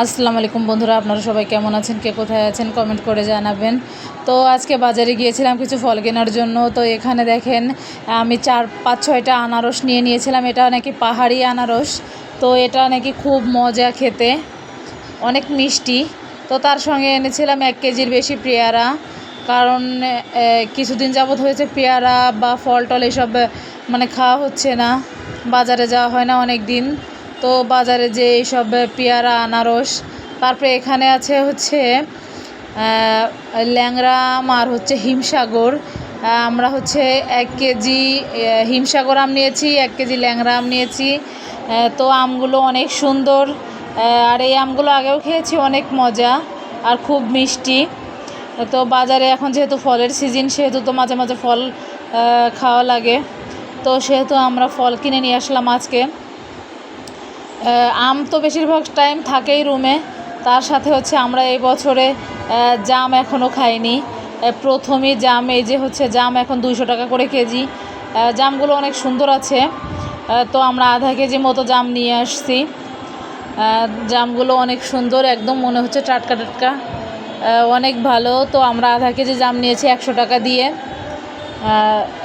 আসসালামু আলাইকুম বন্ধুরা, আপনারা সবাই কেমন আছেন, কে কোথায় আছেন কমেন্ট করে জানাবেন। তো আজকে বাজারে গিয়েছিলাম কিছু ফল কেনার জন্য। তো এখানে দেখেন আমি 4-5-6টা আনারস নিয়েছিলাম। এটা নাকি পাহাড়ি আনারস। তো এটা নাকি খুব মজা খেতে, অনেক মিষ্টি। তো তার সঙ্গে এনেছিলাম 1 কেজির বেশি পেয়ারা, কারণ কিছুদিন যাবৎ হয়েছে পেয়ারা বা ফল টল এসব মানে খাওয়া হচ্ছে না, বাজারে যাওয়া হয় না অনেক দিন। তো বাজারে যে এইসব পেয়ারা, আনারস, তারপরে এখানে আছে হচ্ছে ল্যাংড়া আম আর হচ্ছে হিমসাগর। আমরা হচ্ছে 1 কেজি হিমসাগর আম নিয়েছি, 1 কেজি ল্যাংড়া আম নিয়েছি। তো আমগুলো অনেক সুন্দর, আর এই আমগুলো আগেও খেয়েছি, অনেক মজা আর খুব মিষ্টি। তো বাজারে এখন যেহেতু ফলের সিজন, সেহেতু তো মাঝে মাঝে ফল খাওয়া লাগে। তো সেহেতু আমরা ফল কিনে নিয়ে আসলাম আজকে। আম তো বেশিরভাগ টাইম থাকেই রুমে। তার সাথে হচ্ছে আমরা এই বছরে জাম এখনও খাইনি, প্রথমই জাম। এই যে হচ্ছে জাম এখন 200 টাকা করে কেজি। জামগুলো অনেক সুন্দর আছে। তো আমরা আধা কেজি মতো জাম নিয়ে আসছি। জামগুলো অনেক সুন্দর, একদম মনে হচ্ছে টাটকা টাটকা, অনেক ভালো। তো আমরা আধা কেজি জাম নিয়েছি 100 টাকা দিয়ে।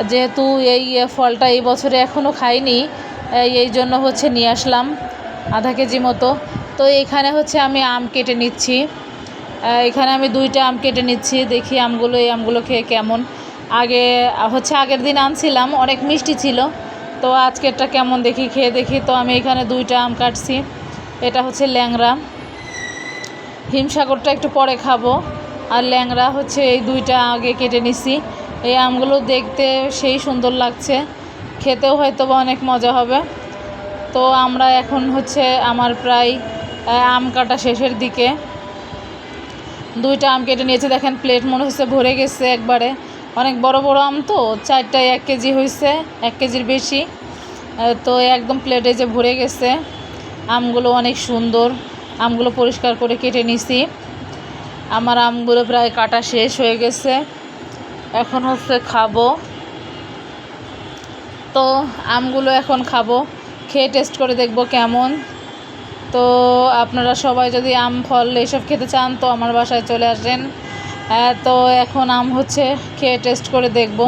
যেহেতু এই ফলটা এই বছরে এখনও খাইনি, এই জন্য হচ্ছে নিয়ে আসলাম আধা কেজি মতো। তো এখানে হচ্ছে আমি আম কেটে নিচ্ছি। এখানে আমি 2টা আম কেটে নিচ্ছি, দেখি এই আমগুলো খেয়ে কেমন। আগের দিন আনছিলাম, অনেক মিষ্টি ছিল। তো আজকেরটা কেমন দেখি, খেয়ে দেখি। তো আমি এখানে 2টা আম কাটছি। এটা হচ্ছে ল্যাংড়া, হিমসাগরটা একটু পরে খাবো, আর ল্যাংড়া হচ্ছে এই 2টা আগে কেটে নিছি। এই আমগুলো দেখতে সেই সুন্দর লাগছে, খেতেও হয়তো বা অনেক মজা হবে। তো আমরা এখন হচ্ছে আমার প্রায় আম কাটা শেষের দিকে। 2টা আম কেটে নিয়েছে, দেখেন প্লেট মনে হচ্ছে ভরে গেছে একবারে। অনেক বড় বড় আম, তো 4টায় 1 কেজি হয়েছে, 1 কেজির বেশি। তো একদম প্লেটে যে ভরে গেছে। আমগুলো অনেক সুন্দর, আমগুলো পরিষ্কার করে কেটে নিছি। আমার আমগুলো প্রায় কাটা শেষ হয়ে গেছে, এখন হচ্ছে খাবো। তো আমগুলো এখন খাবো, খেয়ে টেস্ট করে দেখব কেমন। তো আপনারা সবাই যদি আম ফল এইসব খেতে চান তো আমার বাসায় চলে আসেন। তো এখন আম হচ্ছে খেয়ে টেস্ট করে দেখব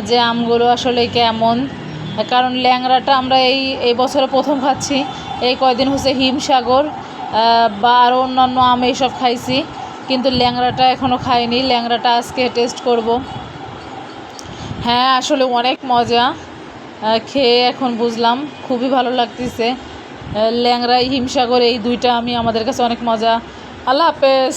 যে আমগুলো আসলে কেমন। কারণ ল্যাংড়াটা আমরা এই বছরে প্রথম খাচ্ছি। এই কয়দিন হচ্ছে হিমসাগর বা আরও অন্যান্য আম এইসব খাইছি, কিন্তু ল্যাংড়াটা এখনও খাইনি। ল্যাংড়াটা আজকে টেস্ট করব। হ্যাঁ, আসলে অনেক মজা। খেয়ে এখন বুঝলাম, খুবই ভালো লাগতেছে। ল্যাংড়া, হিমসাগর এই 2টা আমি আমাদের কাছে অনেক মজা। আল্লাহ হাফেজ।